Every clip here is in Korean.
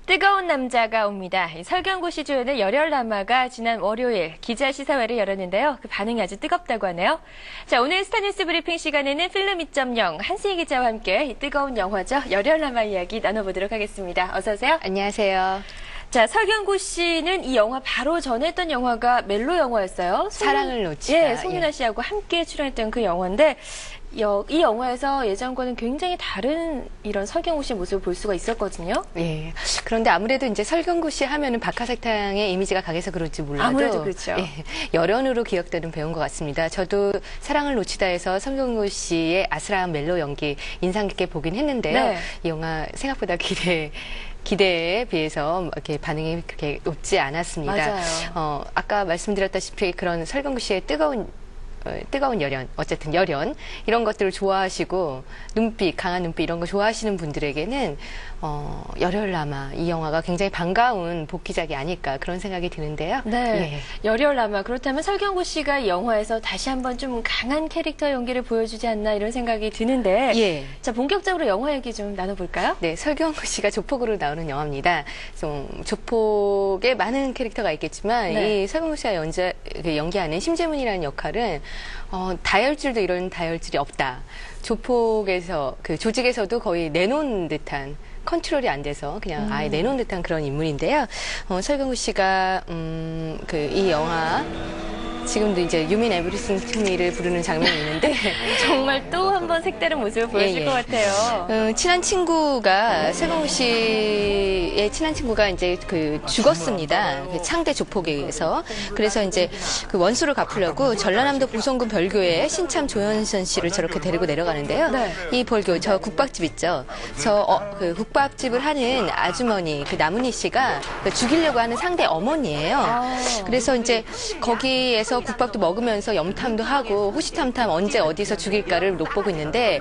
뜨거운 남자가 옵니다. 설경구 씨 주연의 열혈남아가 지난 월요일 기자 시사회를 열었는데요. 그 반응이 아주 뜨겁다고 하네요. 자, 오늘 스타뉴스 브리핑 시간에는 필름 2.0 한승희 기자와 함께 이 뜨거운 영화죠. 열혈남아 이야기 나눠보도록 하겠습니다. 어서 오세요. 안녕하세요. 자, 설경구 씨는 이 영화 바로 전에 했던 영화가 멜로 영화였어요. 사랑을 놓치다. 예, 송윤아 씨하고 함께 출연했던 그 영화인데 이 영화에서 예전과는 굉장히 다른 이런 설경구 씨의 모습을 볼 수가 있었거든요. 예. 그런데 아무래도 이제 설경구 씨 하면은 박하사탕의 이미지가 강해서 그럴지 몰라도 아무래도 그렇죠. 예, 열연으로 기억되는 배우인 것 같습니다. 저도 사랑을 놓치다에서 설경구 씨의 아슬아한 멜로 연기 인상 깊게 보긴 했는데요. 네. 이 영화 생각보다 기대에 비해서 이렇게 반응이 그렇게 높지 않았습니다. 맞아요. 아까 말씀드렸다시피 그런 설경구 씨의 뜨거운 열연, 어쨌든 열연, 이런 것들을 좋아하시고, 강한 눈빛 이런 거 좋아하시는 분들에게는, 열혈남아, 이 영화가 굉장히 반가운 복귀작이 아닐까, 그런 생각이 드는데요. 네. 예. 열혈남아. 그렇다면 설경구 씨가 이 영화에서 다시 한번 좀 강한 캐릭터 연기를 보여주지 않나, 이런 생각이 드는데. 예. 자, 본격적으로 영화 얘기 좀 나눠볼까요? 네, 설경구 씨가 조폭으로 나오는 영화입니다. 좀 조폭에 많은 캐릭터가 있겠지만, 네. 이 설경구 씨가 연기하는 심재문이라는 역할은, 다혈질도 이런 다혈질이 없다. 조폭에서, 조직에서도 거의 내놓은 듯한, 컨트롤이 안 돼서 그냥 아예 내놓은 듯한 그런 인물인데요. 설경구 씨가, 이 영화, 지금도 이제 You Mean Everything to Me를 부르는 장면이 있는데 정말 또 한 번 색다른 모습을 보여줄 것 같아요. 친한 친구가 설경구 씨의 친한 친구가 이제 죽었습니다. 창대 조폭에 의해서. 그래서 이제 그 원수를 갚으려고 전라남도 보성군 벌교에 신참 조현선 씨를 저렇게 데리고 내려가는데요. 네. 이 벌교 저 국밥집 있죠. 그 국밥집을 하는 아주머니 나문희 씨가 죽이려고 하는 상대 어머니예요. 그래서 이제 거기에서 국밥도 먹으면서 염탐도 하고 호시탐탐 언제 어디서 죽일까를 엿보고 있는데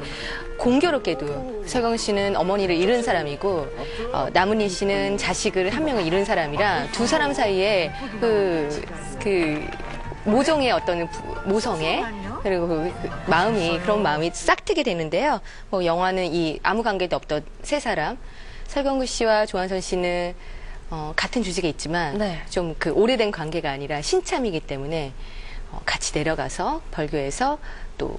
공교롭게도 설경구 씨는 어머니를 잃은 사람이고 나문희 씨는 자식을 한 명을 잃은 사람이라 두 사람 사이에 모종의 어떤 모성애 그리고 그런 마음이 싹트게 되는데요. 영화는 이 아무 관계도 없던 세 사람 설경구 씨와 조한선 씨는 같은 조직에 있지만 네. 좀 오래된 관계가 아니라 신참이기 때문에 같이 내려가서 벌교에서 또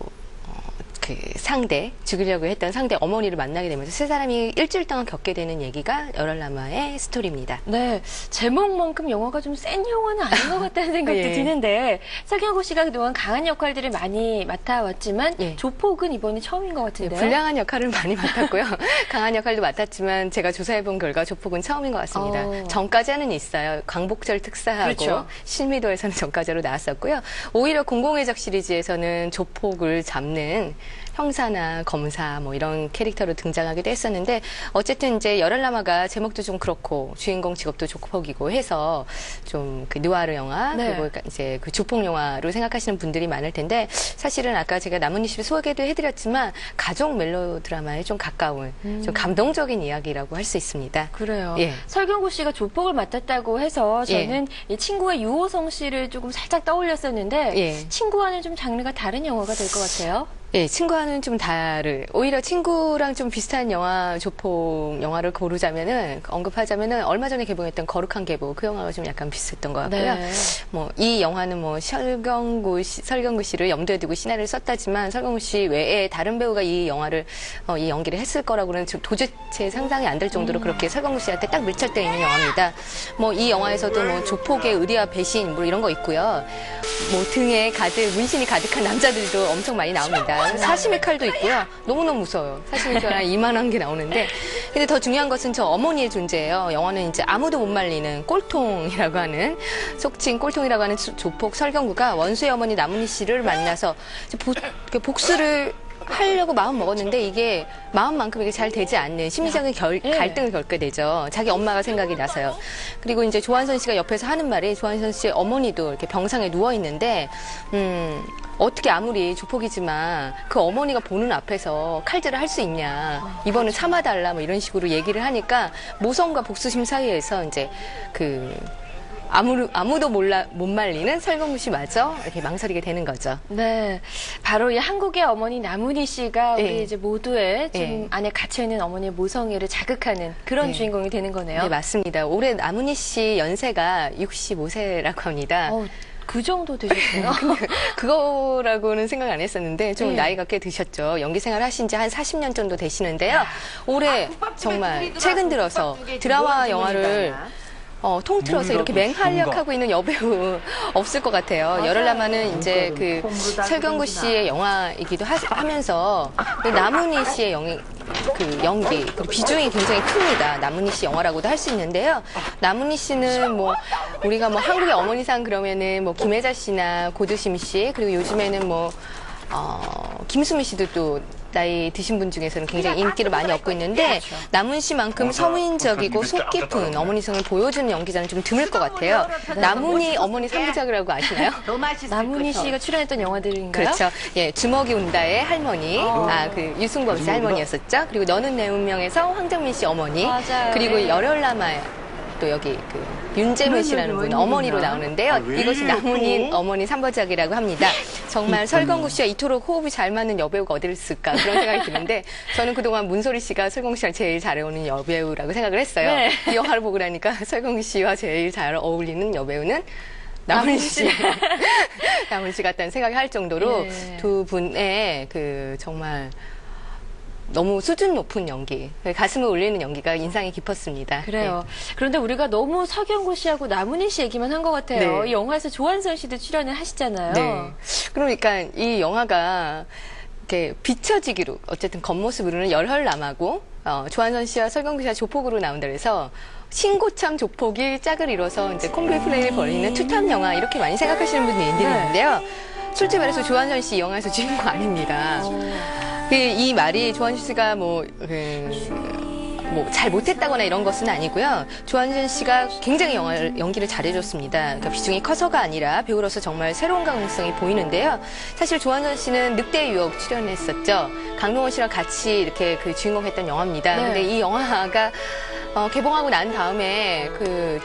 죽이려고 했던 상대 어머니를 만나게 되면서 세 사람이 일주일 동안 겪게 되는 얘기가 열혈남아의 스토리입니다. 네. 제목만큼 영화가 좀 센 영화는 아닌 것 같다는 생각도 예. 드는데 설경구 씨가 그동안 강한 역할들을 많이 맡아왔지만 예. 조폭은 이번이 처음인 것 같은데요. 불량한 역할을 많이 맡았고요. 강한 역할도 맡았지만 제가 조사해본 결과 조폭은 처음인 것 같습니다. 전과자는 있어요. 광복절 특사하고 그렇죠. 신미도에서는 전과자로 나왔었고요. 오히려 공공의적 시리즈에서는 조폭을 잡는 형사나 검사 이런 캐릭터로 등장하기도 했었는데 어쨌든 이제 열혈남아가 제목도 좀 그렇고 주인공 직업도 조폭이고 해서 좀 느와르 영화 네. 그리고 이제 조폭 영화로 생각하시는 분들이 많을 텐데 사실은 아까 제가 나문희 씨 소개도 해드렸지만 가족 멜로드라마에 좀 가까운 좀 감동적인 이야기라고 할 수 있습니다. 그래요. 예. 설경구 씨가 조폭을 맡았다고 해서 저는 이 친구와 유호성 씨를 조금 살짝 떠올렸었는데 예. 친구와는 좀 장르가 다른 영화가 될 것 같아요. 예, 친구와는 좀 오히려 친구랑 좀 비슷한 조폭 영화를 언급하자면은 얼마 전에 개봉했던 거룩한 계보 그 영화가 좀 약간 비슷했던 것 같고요. 네. 이 영화는 설경구 씨를 염두에 두고 시나리오를 썼다지만 설경구 씨 외에 다른 배우가 이 영화를 이 연기를 했을 거라고는 도대체 상상이 안 될 정도로 그렇게 설경구 씨한테 딱 밀착되어 있는 영화입니다. 이 영화에서도 조폭의 의리와 배신 이런 거 있고요. 등에 문신이 가득한 남자들도 엄청 많이 나옵니다. 사시미 칼도 있고요. 너무너무 무서워요. 사시미 칼 이만한 게 나오는데. 근데 더 중요한 것은 저 어머니의 존재예요. 영화는 이제 아무도 못 말리는 꼴통이라고 하는, 속칭 꼴통이라고 하는 조폭 설경구가 원수의 어머니 나문희 씨를 만나서 복수를 하려고 마음 먹었는데 이게 마음만큼 이게 잘 되지 않는 심리적인 갈등을 겪게 되죠. 자기 엄마가 생각이 나서요. 그리고 이제 조한선 씨가 옆에서 하는 말이 조한선 씨의 어머니도 이렇게 병상에 누워 있는데 어떻게 아무리 조폭이지만 그 어머니가 보는 앞에서 칼질을 할 수 있냐. 이번은 참아달라 이런 식으로 얘기를 하니까 모성과 복수심 사이에서 이제 아무도 못 말리는 설경구 씨마저 이렇게 망설이게 되는 거죠. 네, 바로 이 한국의 어머니 남은희 씨가 네. 우리 이제 모두의 좀 네. 안에 갇혀 있는 어머니의 모성애를 자극하는 그런 네. 주인공이 되는 거네요. 네, 맞습니다. 올해 남은희 씨 연세가 65세라고 합니다. 그 정도 되셨어요? 그거라고는 생각 안 했었는데 좀 네. 나이가 꽤 드셨죠. 연기 생활 하신 지 한 40년 정도 되시는데요. 올해 정말 최근 들어서 드라마 영화를 통틀어서 이렇게 맹활약하고 있는 여배우 없을 것 같아요. 열흘남아는 이제 그 설경구 씨의 영화이기도 하면서 남은희 씨의 연기, 그 비중이 굉장히 큽니다. 남은희 씨 영화라고도 할 수 있는데요. 남은희 씨는 뭐 우리가 뭐 한국의 어머니상 그러면은 뭐 김혜자 씨나 고두심 씨 그리고 요즘에는 뭐 김수미 씨도 또 나이 드신 분 중에서는 굉장히 인기를 많이 얻고 있는데 남은 씨만큼 서민적이고 속 깊은 어머니성을 보여주는 연기자는 좀 드물 것 같아요. 남은이 어머니 3부작이라고 아시나요? 남은희 씨가 출연했던 영화들인가요? 그렇죠. 예, 주먹이 온다의 할머니, 그 유승범 씨 할머니였었죠. 그리고 너는 내 운명에서 황정민 씨 어머니, 맞아요. 그리고 네. 열혈남아의 또 여기 그 윤재문 씨라는 분 어머니로 나오는데요. 이것이 남은이 어머니 3부작이라고 합니다. 정말 설경구 씨와 이토록 호흡이 잘 맞는 여배우가 어디 있을까 그런 생각이 드는데 저는 그동안 문소리 씨가 설경구 씨랑 제일 잘어울리는 여배우라고 생각을 했어요. 네. 이 영화를 보고 나니까 설경구 씨와 제일 잘 어울리는 여배우는 남은희 씨. 남은희 씨 같다는 생각이 할 정도로 예. 두 분의 그 정말 너무 수준 높은 연기, 가슴을 울리는 연기가 인상이 깊었습니다. 그래요. 그런데 우리가 너무 설경구 씨하고 남은희 씨 얘기만 한 것 같아요. 네. 이 영화에서 조한선 씨도 출연을 하시잖아요. 네. 그러니까 이 영화가 이렇게 비춰지기로 어쨌든 겉모습으로는 열혈남하고 조한선 씨와 설경구 씨가 조폭으로 나온다 그래서 신고참 조폭이 짝을 이뤄서 이제 콤비 플레이를 벌이는 투탑 영화 이렇게 많이 생각하시는 분들이 있는데요. 솔직히 말해서 조한선 씨 이 영화에서 주인공 아닙니다. 이 말이 조한선 씨가 잘 못했다거나 이런 것은 아니고요. 조한선 씨가 굉장히 연기를 잘해줬습니다. 그러니까 비중이 커서가 아니라 배우로서 정말 새로운 가능성이 보이는데요. 사실 조한선 씨는 늑대의 유혹 출연했었죠. 강동원 씨랑 같이 이렇게 그 주인공 했던 영화입니다. 네. 근데 이 영화가 개봉하고 난 다음에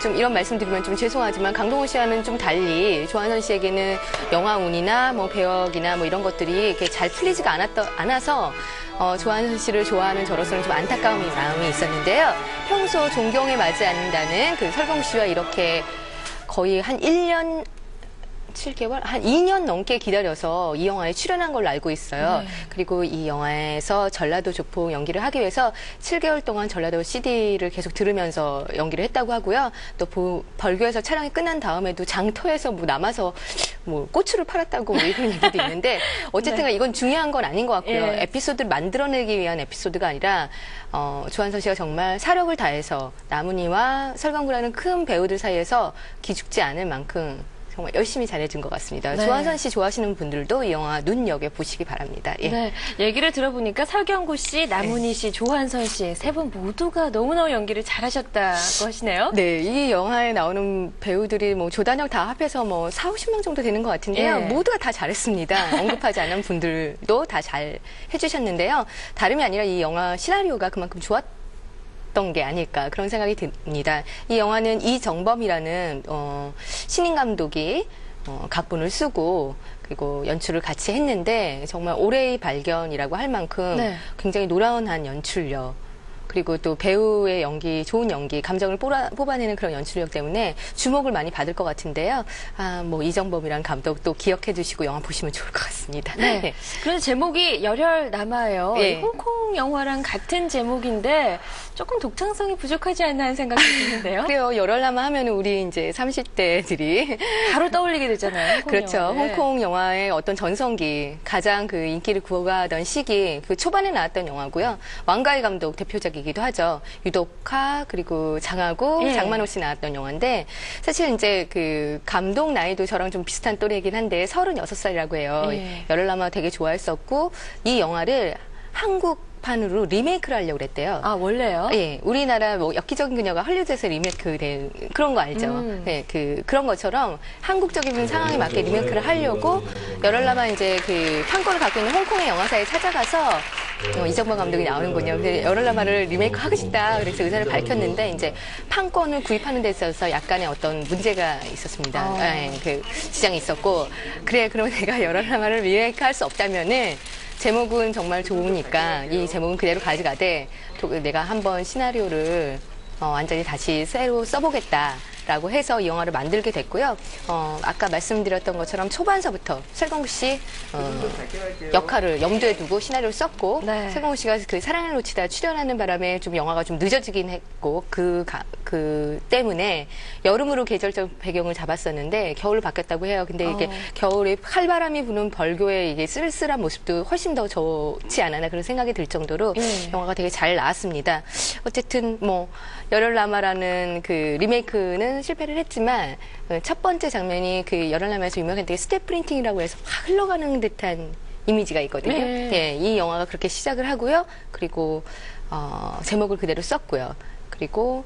좀 이런 말씀 드리면 좀 죄송하지만 강동원 씨와는 좀 달리 조한선 씨에게는 영화운이나 뭐 배역이나 뭐 이런 것들이 이렇게 잘 풀리지가 않아서 조한선 씨를 좋아하는 저로서는 좀 안타까운 마음이 있었는데요. 평소 존경에 맞지 않는다는 그 설경구 씨와 이렇게 거의 한 1년 7개월? 한 2년 넘게 기다려서 이 영화에 출연한 걸로 알고 있어요. 네. 그리고 이 영화에서 전라도 조폭 연기를 하기 위해서 7개월 동안 전라도 CD를 계속 들으면서 연기를 했다고 하고요. 또 벌교에서 촬영이 끝난 다음에도 장터에서 남아서 고추를 팔았다고 이런 얘기도 있는데 어쨌든 네. 이건 중요한 건 아닌 것 같고요. 예. 에피소드를 만들어내기 위한 에피소드가 아니라 조한선 씨가 정말 사력을 다해서 남은이와 설경구라는 큰 배우들 사이에서 기죽지 않을 만큼 정말 열심히 잘해준 것 같습니다. 네. 조한선 씨 좋아하시는 분들도 이 영화 눈여겨보시기 바랍니다. 예. 네, 얘기를 들어보니까 설경구 씨, 남은희 씨, 조한선 씨 세 분 모두가 너무너무 연기를 잘하셨다고 하시네요. 네, 이 영화에 나오는 배우들이 조단역 다 합해서 4, 50명 정도 되는 것 같은데요. 예. 모두가 다 잘했습니다. 언급하지 않은 분들도 다 잘 해주셨는데요. 다름이 아니라 이 영화 시나리오가 그만큼 좋았던 게 아닐까 그런 생각이 듭니다. 이 영화는 이정범이라는 신인 감독이 각본을 쓰고 그리고 연출을 같이 했는데 정말 올해의 발견이라고 할 만큼 네. 굉장히 노련한 연출력 그리고 또 배우의 연기, 좋은 연기, 감정을 뽑아내는 그런 연출력 때문에 주목을 많이 받을 것 같은데요. 이정범이라는 감독 또 기억해 주시고 영화 보시면 좋을 것 같습니다. 네. 그런데 제목이 열혈남아예요. 예. 홍콩 영화랑 같은 제목인데 조금 독창성이 부족하지 않나 하는 생각이 드는데요. 그래요. 열혈남아 하면은 우리 이제 30대들이 바로 떠올리게 되잖아요. 홍콩 그렇죠. 영화를. 홍콩 영화의 어떤 전성기, 가장 그 인기를 구가하던 시기, 그 초반에 나왔던 영화고요. 왕가희 감독 대표작이기도 하죠. 유독화, 그리고 장하고, 예. 장만호 씨 나왔던 영화인데, 사실 이제 그 감독 나이도 저랑 좀 비슷한 또래이긴 한데, 36살이라고 해요. 예. 열혈남아 되게 좋아했었고, 이 영화를 한국판으로 리메이크를 하려고 그랬대요. 아, 원래요? 예, 우리나라 엽기적인 그녀가 헐리우드에서 리메이크된 그런 거 알죠? 네, 그런 것처럼 한국적인 상황에 맞게 리메이크를 하려고 열혈남아 이제 그 판권을 갖고 있는 홍콩의 영화사에 찾아가서 이정범 감독이 나오는군요. 근데 열혈남마를 리메이크 하고 싶다. 그래서 의사를 밝혔는데 이제 판권을 구입하는 데 있어서 약간의 어떤 문제가 있었습니다. 네, 그 지장이 있었고 그래 그러면 내가 열혈남마를 리메이크 할 수 없다면은 제목은 정말 좋으니까 이 제목은 그대로 가져가되 내가 한번 시나리오를 완전히 다시 새로 써보겠다라고 해서 이 영화를 만들게 됐고요. 아까 말씀드렸던 것처럼 초반서부터 설경구 씨 역할을 염두에 두고 시나리오를 썼고 네. 설경구 씨가 그 사랑을 놓치다 출연하는 바람에 좀 영화가 좀 늦어지긴 했고 그 때문에 여름으로 계절적 배경을 잡았었는데 겨울로 바뀌었다고 해요. 근데 이게 겨울에 칼바람이 부는 벌교의 이게 쓸쓸한 모습도 훨씬 더 좋지 않았나 그런 생각이 들 정도로 영화가 되게 잘 나왔습니다. 어쨌든 뭐 열혈남마라는 그 리메이크는 실패를 했지만 첫 번째 장면이 그 열혈남마에서 유명했던 게 스텝 프린팅이라고 해서 확 흘러가는 듯한 이미지가 있거든요. 네, 이 영화가 그렇게 시작을 하고요. 그리고 제목을 그대로 썼고요. 그리고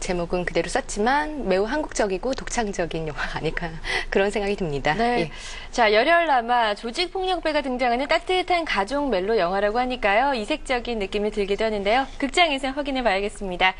제목은 그대로 썼지만 매우 한국적이고 독창적인 영화가 아닐까 그런 생각이 듭니다. 네. 예. 자, 열혈남마 조직폭력배가 등장하는 따뜻한 가족 멜로 영화라고 하니까요. 이색적인 느낌이 들기도 하는데요. 극장에서 확인해 봐야겠습니다.